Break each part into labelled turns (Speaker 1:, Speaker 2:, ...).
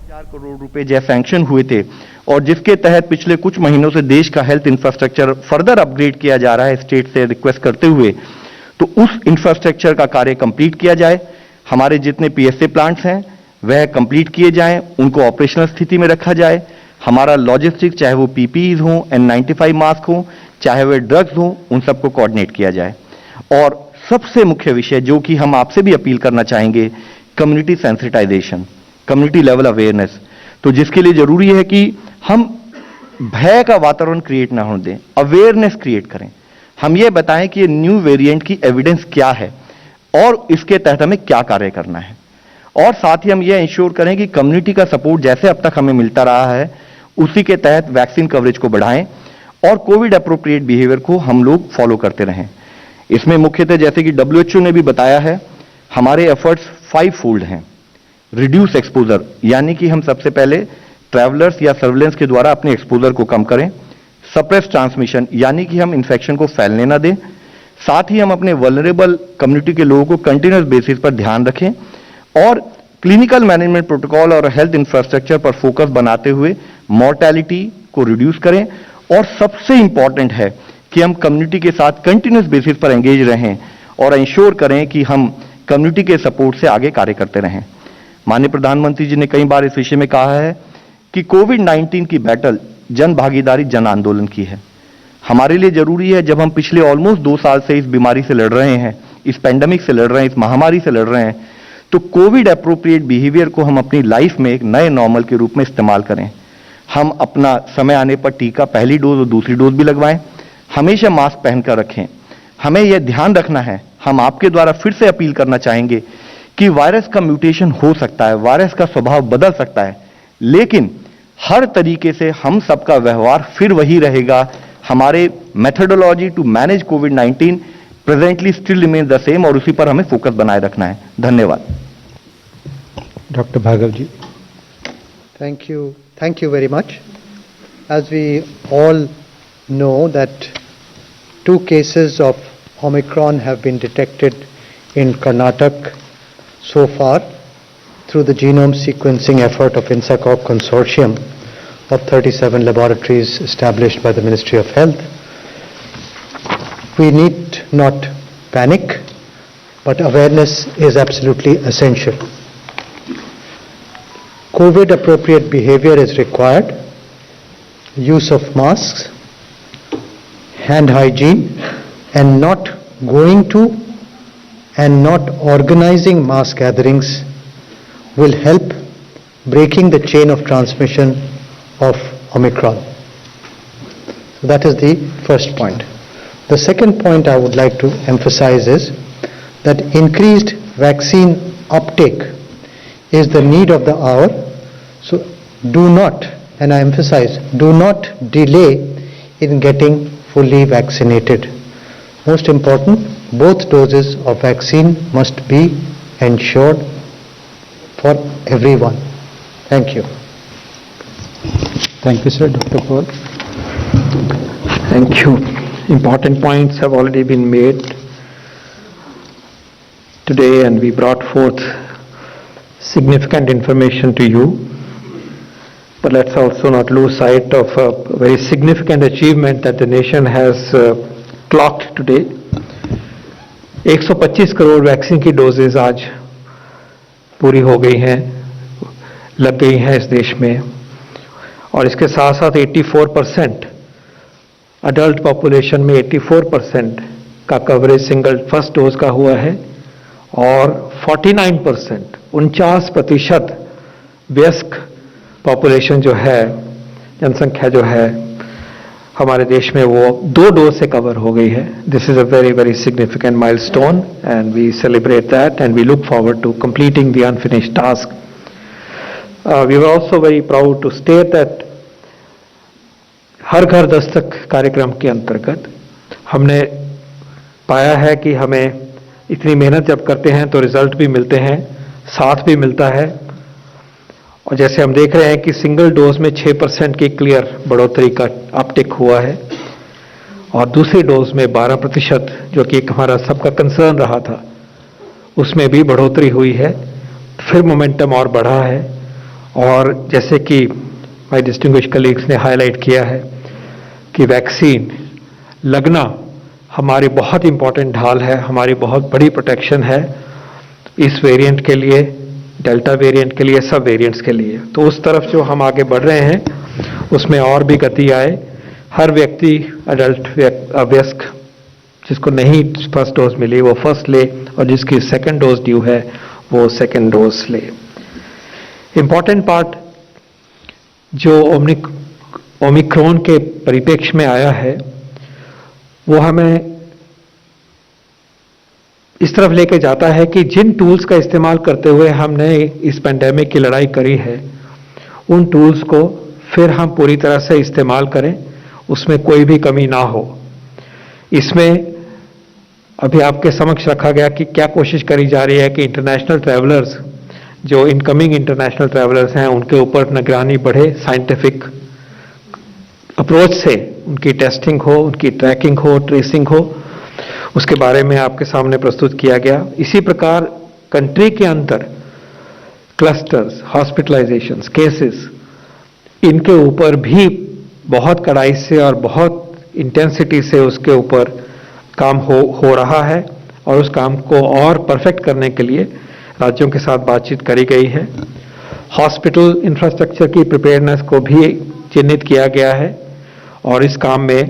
Speaker 1: करोड़ रुपए जय सैंक्शन हुए थे और जिसके तहत पिछले कुछ महीनों से देश का हेल्थ इंफ्रास्ट्रक्चर फर्दर अपग्रेड किया जा रहा है स्टेट से रिक्वेस्ट करते हुए, तो उस इंफ्रास्ट्रक्चर का कार्य कंप्लीट किया जाए। हमारे जितने पीएसए प्लांट्स हैं वह कंप्लीट किए जाएं, उनको ऑपरेशनल स्थिति में रखा जाए। हमारा लॉजिस्टिक, चाहे वो पीपीईज हो, N95 मास्क हो, चाहे वे ड्रग्स हो, उन सबको कोऑर्डिनेट किया जाए। और सबसे मुख्य विषय जो कि हम आपसे भी अपील करना चाहेंगे, community sensitization, community level awareness. तो जिसके लिए जरूरी है कि हम भय का वातावरण क्रिएट ना होने दें, अवेयरनेस क्रिएट करें। हम ये बताएं कि ये न्यू वेरिएंट की एविडेंस क्या है और इसके तहत हमें क्या कार्य करना है। और साथ ही हम ये इंश्योर करें कि कम्युनिटी का सपोर्ट जैसे अब तक हमें मिलता रहा है उसी के तहत वैक्सीन कवरेज को बढ़ाएं और कोविड अप्रोप्रिएट बिहेवियर को हम लोग फॉलो करते रहें। इसमें मुख्यतः जैसे कि WHO ने भी बताया है, हमारे एफर्ट्स 5 फोल्ड हैं। रिड्यूस एक्सपोजर, यानी कि हम सबसे पहले ट्रैवलर्स या सर्विलेंस के द्वारा अपने एक्सपोजर को कम करें। सप्रेस ट्रांसमिशन, यानी कि हम इन्फेक्शन को फैलने ना दें। साथ ही हम अपने वल्नरेबल कम्युनिटी के लोगों को कंटिन्यूस बेसिस पर ध्यान रखें और क्लिनिकल मैनेजमेंट प्रोटोकॉल और हेल्थ इंफ्रास्ट्रक्चर पर फोकस बनाते हुए मॉर्टेलिटी को रिड्यूस करें। और सबसे इंपॉर्टेंट है कि हम कम्युनिटी के साथ कंटिन्यूस बेसिस पर एंगेज रहें और इंश्योर करें कि हम कम्युनिटी के सपोर्ट से आगे कार्य करते रहें। माननीय प्रधानमंत्री जी ने कई बार इस विषय में कहा है कि कोविड-19 की बैटल जन भागीदारी, जन आंदोलन की है। हमारे लिए जरूरी है, जब हम पिछले ऑलमोस्ट 2 साल से इस बीमारी से लड़ रहे हैं, इस पेंडेमिक से लड़ रहे हैं, इस महामारी से लड़ रहे हैं, तो कोविड अप्रोप्रिएट बिहेवियर को हम अपनी लाइफ में एक नए नॉर्मल के रूप में इस्तेमाल करें। हम अपना समय आने पर टीका, पहली डोज और दूसरी डोज भी लगवाएं। हमेशा मास्क पहनकर रखें। हमें यह ध्यान रखना है, हम आपके द्वारा फिर से अपील करना चाहेंगे कि वायरस का म्यूटेशन हो सकता है, वायरस का स्वभाव बदल सकता है, लेकिन हर तरीके से हम सबका व्यवहार फिर वही रहेगा। हमारे मेथोडोलॉजी टू मैनेज कोविड-19 presently still remain the same और उसी पर हमें फोकस बनाए रखना है। धन्यवाद।
Speaker 2: Doctor Bhargava ji.
Speaker 3: Thank you very much. As we all know that 2 cases of Omicron have been detected in Karnataka so far through the genome sequencing effort of INSACOG consortium of 37 laboratories established by the Ministry of Health. We need not panic, but awareness is absolutely essential. COVID appropriate behavior is required. Use of masks, hand hygiene, and not going to and not organizing mass gatherings will help breaking the chain of transmission of Omicron. So that is the first point. The second point I would like to emphasize is that increased vaccine uptake is the need of the hour. So do not, and I emphasize, do not delay in getting fully vaccinated. Most important, both doses of vaccine must be ensured for everyone. Thank you.
Speaker 2: Thank you, sir. Dr. Paul.
Speaker 4: Thank you. Important points have already been made today, and we brought forth significant information to you. But let's also not lose sight of a very significant achievement that the nation has clocked today. 125 crore vaccine की doses आज पूरी हो गई हैं, लग गई हैं इस देश में, और इसके साथ साथ 84% अडल्ट पॉपुलेशन में 84% का कवरेज सिंगल फर्स्ट डोज का हुआ है और 49% 49% वयस्क पॉपुलेशन जो है, जनसंख्या जो है हमारे देश में, वो 2 डोज से कवर हो गई है. This is a very very significant milestone and we celebrate that and we look forward to completing the unfinished task. We were also very proud to state that Har Ghar Dastak कार्यक्रम के अंतर्गत हमने पाया है कि हमें इतनी मेहनत जब करते हैं तो रिजल्ट भी मिलते हैं, साथ भी मिलता है. और जैसे हम देख रहे हैं कि सिंगल डोज में 6% की क्लियर बढ़ोतरी का अपटेक हुआ है और दूसरी डोज में 12%, जो कि एक हमारा सबका कंसर्न रहा था, उसमें भी बढ़ोतरी हुई है. फिर मोमेंटम और बढ़ा है और जैसे कि माय डिस्टिंग्विश्ड कलीग्स ने हाईलाइट किया है कि वैक्सीन लगना हमारी बहुत इंपॉर्टेंट ढाल है, हमारी बहुत बड़ी प्रोटेक्शन है इस वेरिएंट के लिए, डेल्टा वेरिएंट के लिए, सब वेरिएंट्स के लिए। तो उस तरफ जो हम आगे बढ़ रहे हैं उसमें और भी गति आए, हर व्यक्ति अडल्ट वयस्क जिसको नहीं फर्स्ट डोज मिली वो फर्स्ट ले, और जिसकी सेकंड डोज ड्यू है वो सेकंड डोज ले। इंपॉर्टेंट पार्ट जो ओमिक्रॉन के परिप्रेक्ष्य में आया है वो हमें इस तरफ लेके जाता है कि जिन टूल्स का इस्तेमाल करते हुए हमने इस पेंडेमिक की लड़ाई करी है उन टूल्स को फिर हम पूरी तरह से इस्तेमाल करें, उसमें कोई भी कमी ना हो। इसमें अभी आपके समक्ष रखा गया कि क्या कोशिश करी जा रही है कि इंटरनेशनल ट्रैवलर्स, जो इनकमिंग इंटरनेशनल ट्रैवलर्स हैं, उनके ऊपर निगरानी बढ़े, साइंटिफिक अप्रोच से उनकी टेस्टिंग हो, उनकी ट्रैकिंग हो, ट्रेसिंग हो, उसके बारे में आपके सामने प्रस्तुत किया गया। इसी प्रकार कंट्री के अंदर क्लस्टर्स, हॉस्पिटलाइजेशंस, केसेस, इनके ऊपर भी बहुत कड़ाई से और बहुत इंटेंसिटी से उसके ऊपर काम हो रहा है, और उस काम को और परफेक्ट करने के लिए राज्यों के साथ बातचीत करी गई है। हॉस्पिटल इंफ्रास्ट्रक्चर की प्रिपेयरनेस को भी चिन्हित किया गया है, और इस काम में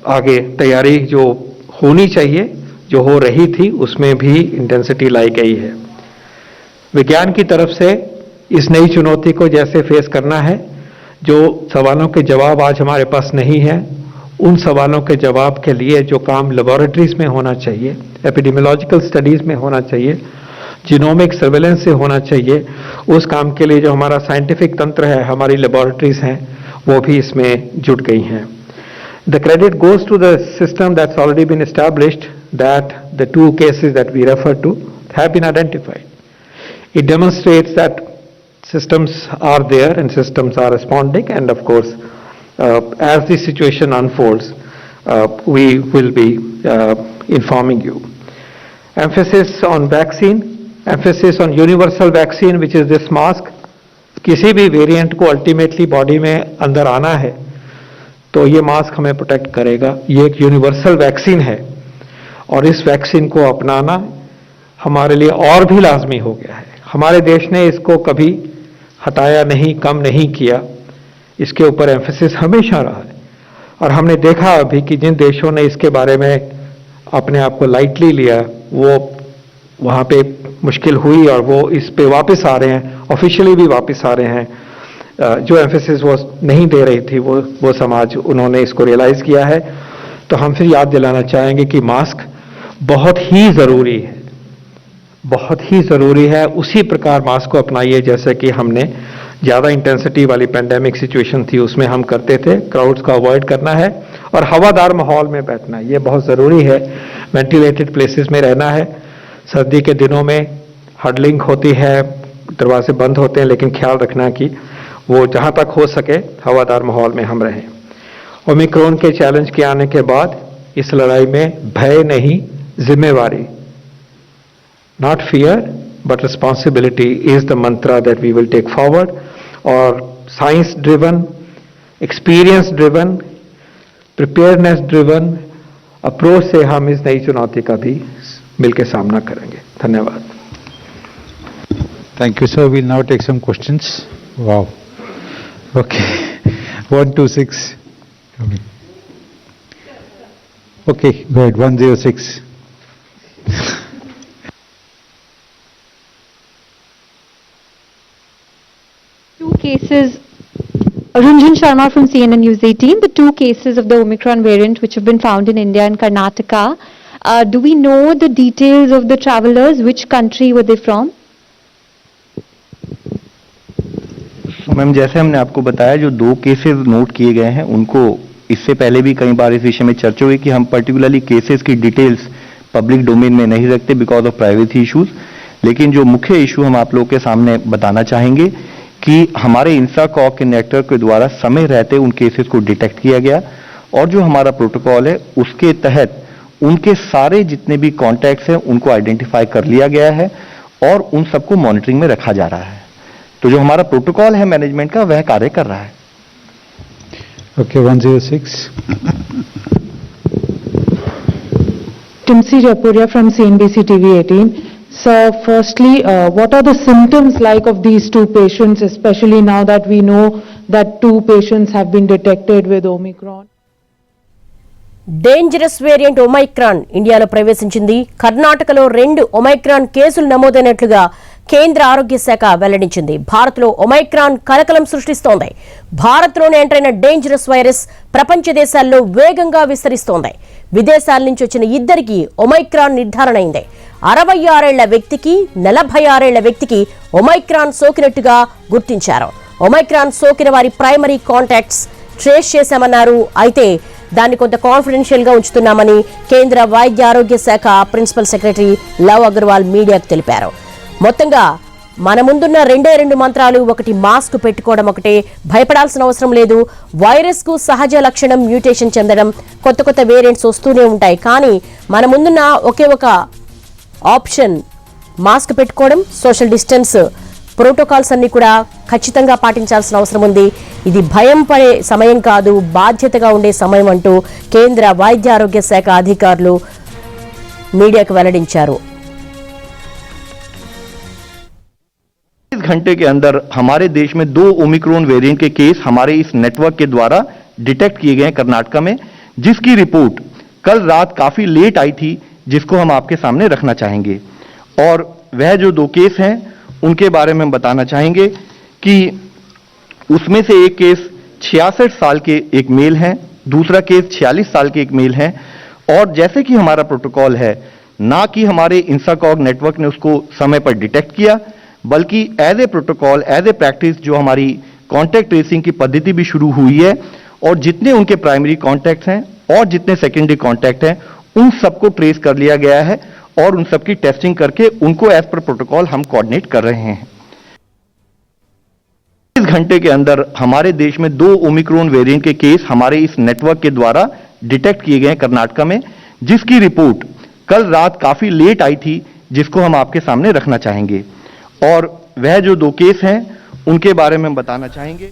Speaker 4: आगे तैयारी जो होनी चाहिए, जो हो रही थी, उसमें भी इंटेंसिटी लाई गई है। विज्ञान की तरफ से इस नई चुनौती को जैसे फेस करना है, जो सवालों के जवाब आज हमारे पास नहीं है, उन सवालों के जवाब के लिए जो काम लेबोरेटरीज में होना चाहिए, एपिडेमियोलॉजिकल स्टडीज में होना चाहिए, जीनोमिक सर्वेलेंस से होना चाहिए, उस काम के लिए जो हमारा साइंटिफिक तंत्र है, हमारी लेबोरेटरीज हैं, वो भी इसमें जुट गई हैं। The credit goes to the system that's already been established, that the two cases that we refer to have been identified. It demonstrates that systems are there and systems are responding, and of course, as the situation unfolds, we will be informing you. Emphasis on vaccine, emphasis on universal vaccine, which is this mask. किसी भी variant को ultimately body में अंदर आना है तो ये mask हमें प्रोटेक्ट करेगा। ये एक यूनिवर्सल वैक्सीन है, और इस वैक्सीन को अपनाना हमारे लिए और भी लाजमी हो गया है। हमारे देश ने इसको कभी हटाया नहीं, कम नहीं किया, इसके ऊपर एम्फेसिस हमेशा रहा है। और हमने देखा अभी कि जिन देशों ने इसके बारे में अपने आप को लाइटली लिया, वो वहाँ पे मुश्किल हुई, और वो इस पे वापस आ रहे हैं, ऑफिशियली भी वापस आ रहे हैं। जो एम्फेसिस वो नहीं दे रही थी, वो समाज, उन्होंने इसको रियलाइज किया है। तो हम फिर याद दिलाना चाहेंगे कि मास्क बहुत ही जरूरी है, बहुत ही जरूरी है। उसी प्रकार मास्क को अपनाइए जैसे कि हमने ज्यादा इंटेंसिटी वाली पेंडेमिक सिचुएशन थी उसमें हम करते थे। क्राउड्स को अवॉइड करना है और हवादार माहौल में बैठना है, ये बहुत जरूरी है। वेंटिलेटेड प्लेसेस में रहना है। सर्दी के दिनों में हडलिंग होती है, दरवाजे बंद होते हैं, लेकिन ख्याल रखना कि वो जहां तक हो सके हवादार माहौल में हम रहें। ओमिक्रॉन के चैलेंज के आने के बाद इस लड़ाई में भय नहीं, जिम्मेवारी, not fear but responsibility is the mantra that we will take forward. और science driven, experience driven, preparedness driven approach से हम इस नई चुनौती का भी मिलकर सामना करेंगे। धन्यवाद।
Speaker 2: Thank you, sir. We'll now take some questions. Wow. Okay. 126. Okay, go ahead. 106.
Speaker 5: Two cases. Ranjan Sharma from CNN News 18. The two cases of the Omicron variant which have been found in India and Karnataka. Do we know the details of the travelers? Which country were they from?
Speaker 1: Ma'am, जैसे हमने आपको बताया, जो दो cases note किए गए हैं उनको इससे पहले भी कई बार इस विषय में चर्चा हुई कि हम पर्टिकुलरली केसेस की डिटेल्स पब्लिक डोमेन में नहीं रखते बिकॉज ऑफ प्राइवेसी इश्यूज। लेकिन जो मुख्य इशू हम आप लोगों के सामने बताना चाहेंगे कि हमारे इंफ्राकॉग के नेटवर्क के द्वारा समय रहते उन केसेस को डिटेक्ट किया गया, और जो हमारा प्रोटोकॉल है उसके तहत उनके सारे जितने भी कॉन्टैक्ट्स हैं उनको आइडेंटिफाई कर लिया गया है और उन सबको मॉनिटरिंग में रखा जा रहा है। तो जो हमारा प्रोटोकॉल है मैनेजमेंट का वह कार्य कर रहा है।
Speaker 2: Okay, 106.
Speaker 6: Timsi Japuria from CNBC TV 18. So firstly, what are the symptoms like of these two patients, especially now that we know that two patients have been detected with Omicron?
Speaker 7: Dangerous variant Omicron ఇండియాలో ప్రవేశించింది. కర్ణాటకలో 2 Omicron కేసులు నమోదైనట్లుగా కేంద్ర ఆరోగ్య శాఖ వెల్లడించింది. భారత్లో Omicron కలకలం సృష్టిస్తోంది. భారత్లోనే ఎంటర్ అయిన డేంజరస్ వైరస్ ప్రపంచ దేశాల్లో వేగంగా విస్తరిస్తోంది. విదేశాల నుంచి వచ్చిన ఇద్దరికి ఒమైక్రాన్ నిర్ధారణ అయింది. 66 ఏళ్ల వ్యక్తికి 46 ఏళ్ల వ్యక్తికి ఒమైక్రాన్ సోకినట్టుగా గుర్తించారు. ఒమైక్రాన్ సోకిన వారి ప్రైమరీ కాంటాక్ట్స్ ట్రేస్ చేశామన్నారు. అయితే దాన్ని కొంత కాన్ఫిడెన్షియల్ గా ఉంచుతున్నామని కేంద్ర వైద్య ఆరోగ్య శాఖ ప్రిన్సిపల్ సెక్రటరీ లవ్ అగర్వాల్ మీడియాకు తెలిపారు. మొత్తంగా మన ముందున్న 2 మంత్రాలు, ఒకటి మాస్క్ పెట్టుకోవడం, ఒకటే భయపడాల్సిన అవసరం లేదు. వైరస్ కు సహజ లక్షణం మ్యూటేషన్ చెందడం, కొత్త వేరియంట్స్ వస్తూనే ఉంటాయి. కానీ మన ముందున్న ఒకే ఒక ఆప్షన్ మాస్క్ పెట్టుకోవడం, సోషల్ డిస్టెన్స్ ప్రోటోకాల్స్ అన్ని కూడా ఖచ్చితంగా పాటించాల్సిన అవసరం ఉంది. ఇది భయం పడే సమయం కాదు, బాధ్యతగా ఉండే సమయం అంటూ కేంద్ర వైద్య ఆరోగ్య శాఖ అధికారులు మీడియాకు వెల్లడించారు.
Speaker 1: इस घंटे के अंदर हमारे देश में 2 ओमिक्रॉन वेरिएंट के केस हमारे इस नेटवर्क के द्वारा डिटेक्ट किए गए कर्नाटका में, जिसकी रिपोर्ट कल रात काफी लेट आई थी, जिसको हम आपके सामने रखना चाहेंगे। और वह जो 2 केस हैं उनके बारे में हम बताना चाहेंगे कि उसमें से एक केस 66 साल के एक मेल है, दूसरा केस 46 साल के एक मेल है। और जैसे कि हमारा प्रोटोकॉल है, ना कि हमारे इंसाकॉग नेटवर्क ने उसको समय पर डिटेक्ट किया, बल्कि as a protocol, as a practice जो हमारी कॉन्टैक्ट ट्रेसिंग की पद्धति भी शुरू हुई है, और जितने उनके प्राइमरी कॉन्टैक्ट्स हैं और जितने सेकेंडरी कॉन्टैक्ट हैं उन सबको ट्रेस कर लिया गया है और उन सबकी टेस्टिंग करके उनको एज पर प्रोटोकॉल हम कोऑर्डिनेट कर रहे हैं। इस घंटे के अंदर हमारे देश में 2 ओमिक्रॉन वेरिएंट के केस हमारे इस नेटवर्क के द्वारा डिटेक्ट किए गए कर्नाटका में, जिसकी रिपोर्ट कल रात काफी लेट आई थी, जिसको हम आपके सामने रखना चाहेंगे। और वह जो 2 केस हैं उनके बारे में बताना चाहेंगे।